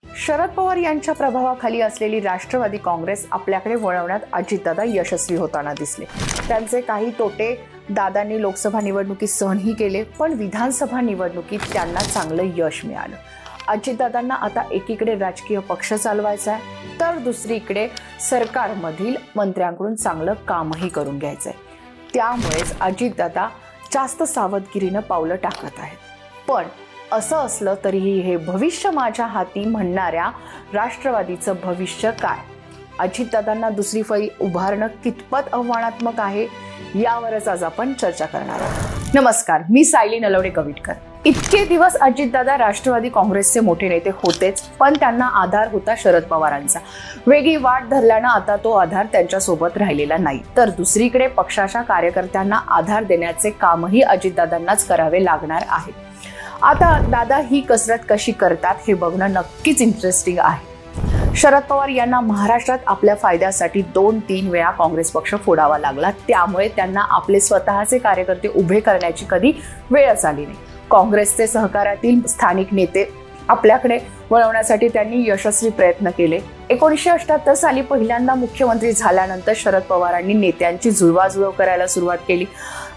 शरद पवार यांच्या प्रभावाखाली असलेली राष्ट्रवादी काँग्रेस आपल्याकडे वळवण्यात अजितदादा यशस्वी होताना दिसले। त्यांचे काही तोटे दादांनी लोकसभा निवडणुकीत सहनही केले, पण विधानसभा निवडणुकीत त्यांना चांगलं यश मिळालं। अजितदादांना आता एकीकडे राजकीय पक्ष चालवायचा आहे, तर दुसरीकडे सरकारमधील मंत्र्यांकडून चांगलं कामही करून घ्यायचंय। त्यामुळेच अजितदादा जास्त सावधगिरीनं पावलं टाकत आहेत। पण असं असलं तरीही हे भविष्य माझ्या हाती म्हणणाऱ्या राष्ट्रवादीचं भविष्य काय? अजितदादांना दुसरी फळी उभारणं कितपत आव्हानात्मक आहे, यावरच आज आपण चर्चा करणार आहोत। नमस्कार, मी सायली नलवडे गविटकर। इतके दिवस अजितदादा राष्ट्रवादी काँग्रेसचे मोठे नेते होतेच, पण त्यांना आधार होता शरद पवारांचा। वेगळी वाट धरल्यानं आता तो आधार त्यांच्यासोबत राहिलेला नाही, तर दुसरीकडे पक्षाच्या कार्यकर्त्यांना आधार देण्याचे कामही अजितदादांनाच करावे लागणार आहे। आता दादा ही कसरत कशी करतात हे बघणं नक्कीच इंटरेस्टिंग आहे। शरद पवार यांना महाराष्ट्रात आपल्या फायद्यासाठी 2-3 वेळा काँग्रेस पक्ष फोडावा लागला, त्यामुळे त्यांना आपले स्वतःचे कार्यकर्ते उभे करण्याची कधी वेळच आली नाही। काँग्रेसचे सहकार्यातील स्थानिक नेते आपल्याकडे वळवण्यासाठी त्यांनी यशस्वी प्रयत्न केले। 1978 साली पहिल्यांदा मुख्यमंत्री झाल्यानंतर शरद पवारांनी नेत्यांची जुळवाजुळव करायला सुरुवात केली।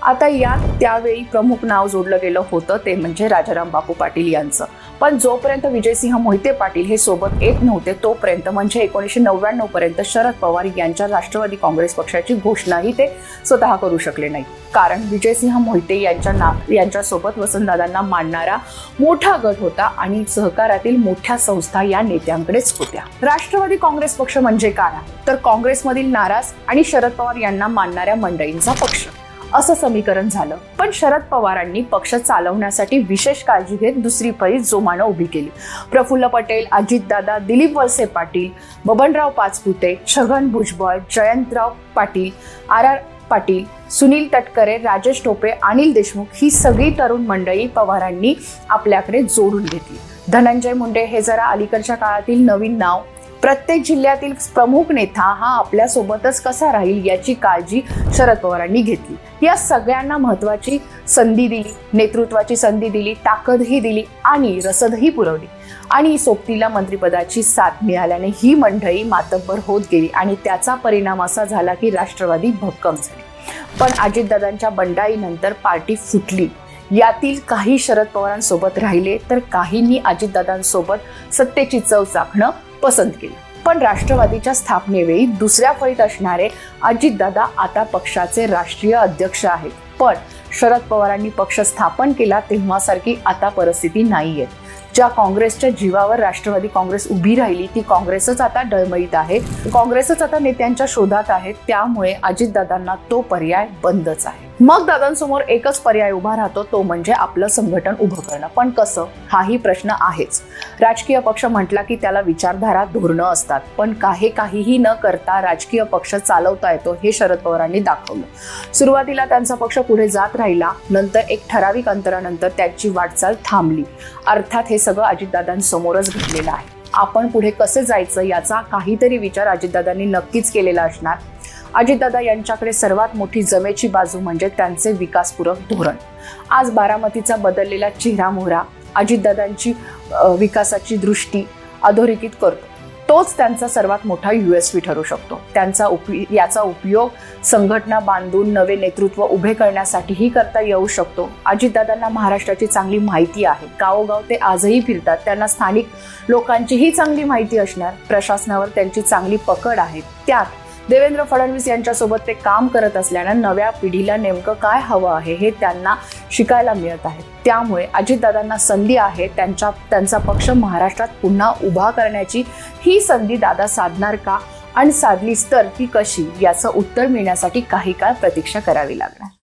आता यात त्यावेळी प्रमुख नाव जोडलं गेलं होतं ते म्हणजे राजाराम बापू पाटील यांचं। पण जोपर्यंत विजयसिंह मोहिते पाटील हे सोबत येत नव्हते, तोपर्यंत म्हणजे 1999 पर्यंत शरद पवार यांच्या राष्ट्रवादी काँग्रेस पक्षाची घोषणाही ते स्वतः करू शकले नाही, कारण विजयसिंह मोहिते यांच्यासोबत वसंतदादांना मानणारा मोठा गट होता आणि सहकारातील मोठ्या संस्था या नेत्यांकडेच होत्या। राष्ट्रवादी काँग्रेस पक्ष म्हणजे काय? तर काँग्रेसमधील नाराज आणि शरद पवार यांना मानणाऱ्या मंडळींचा पक्ष असं समीकरण झालं। पण शरद पवारांनी पक्ष चालवण्यासाठी विशेष काळजी घेत दुसरी फळी जोमानं उभी केली। प्रफुल्ल पटेल, अजितदादा, दिलीप वळसे पाटील, बबनराव पाचपुते, छगन भुजबळ, जयंतराव पाटील, आर पाटील, सुनील तटकरे, राजेश टोपे, अनिल देशमुख ही सगळी तरुण मंडळी पवारांनी आपल्याकडे जोडून घेतली। धनंजय मुंडे हे जरा अलीकडच्या काळातील नवीन नाव। प्रत्येक जिल्ह्यातील प्रमुख नेता हा आपल्या सोबतच कसा राहील याची काळजी शरद पवारांनी घेतली। या सगळ्यांना महत्त्वाची संधी दिली, नेतृत्वाची संधी दिली, ताकदही दिली आणि रसदही पुरवली। आणि सोबतीला मंत्रिपदाची साथ मिळाल्याने ही मंडळी मातब्बर होत गेली आणि त्याचा परिणाम असा झाला की राष्ट्रवादी भक्कम झाली। पण अजितदादांच्या बंडाईनंतर पार्टी फुटली। यातील काही शरद पवारांसोबत राहिले, तर काहींनी अजितदादांसोबत सत्तेची चव चाखणं पसंत केली। पण राष्ट्रवादीच्या स्थापनेवेळी दुसऱ्या फळीत असणारे अजितदादा आता पक्षाचे राष्ट्रीय अध्यक्ष आहेत। पण शरद पवारांनी पक्ष स्थापन केला तेव्हासारखी आता परिस्थिती नाहीये। ज्या काँग्रेसच्या जीवावर राष्ट्रवादी काँग्रेस उभी राहिली ती काँग्रेसच आता डळमळीत आहे, काँग्रेसच आता नेत्यांच्या शोधात आहे। त्यामुळे अजितदादांना तो पर्याय बंदच आहे। मग दादांसमोर एकच पर्याय उभा राहतो, तो म्हणजे आपलं संघटन उभं करणं। पण कसं, हाही प्रश्न आहेच। राजकीय पक्ष म्हटला की त्याला विचारधारा, धोरणं असतात, पण काहीही न करता राजकीय पक्ष चालवता येतो हे शरद पवारांनी दाखवलं। सुरुवातीला त्यांचा पक्ष पुढे जात राहिला, नंतर एक ठराविक अंतरानंतर त्यांची वाटचाल थांबली। अर्थात हे सगळं अजितदादांसमोरच घडलेलं आहे। आपण पुढे कसे जायचं याचा काहीतरी विचार अजितदादांनी नक्कीच केलेला असणार। अजितदादा यांच्याकडे सर्वात मोठी जमेची बाजू म्हणजे त्यांचे विकासपूरक धोरण। आज बारामतीचा बदललेला चेहरा-मोहरा अजितदादांची विकासाची दृष्टी अधोरेखित करतो। तोच त्यांचा सर्वात मोठा USP ठरू शकतो। याचा उपयोग संघटना बांधून नवे नेतृत्व उभे करण्यासाठीही करता येऊ शकतो। अजितदादांना महाराष्ट्राची चांगली माहिती आहे, गावोगाव ते आजही फिरतात, त्यांना स्थानिक लोकांचीही चांगली माहिती असणार। प्रशासनावर त्यांची चांगली पकड आहे। त्यात देवेंद्र फडणवीस यांच्यासोबत ते काम करत असल्यानं नव्या पिढीला नेमकं काय हवं आहे हे त्यांना शिकायला मिळत आहे। त्यामुळे अजितदादांना संधी आहे त्यांचा पक्ष महाराष्ट्रात पुन्हा उभा करण्याची। ही संधी दादा साधणार का आणि साधलीच तर ती कशी, याचं उत्तर मिळण्यासाठी काही काळ प्रतीक्षा करावी लागणार।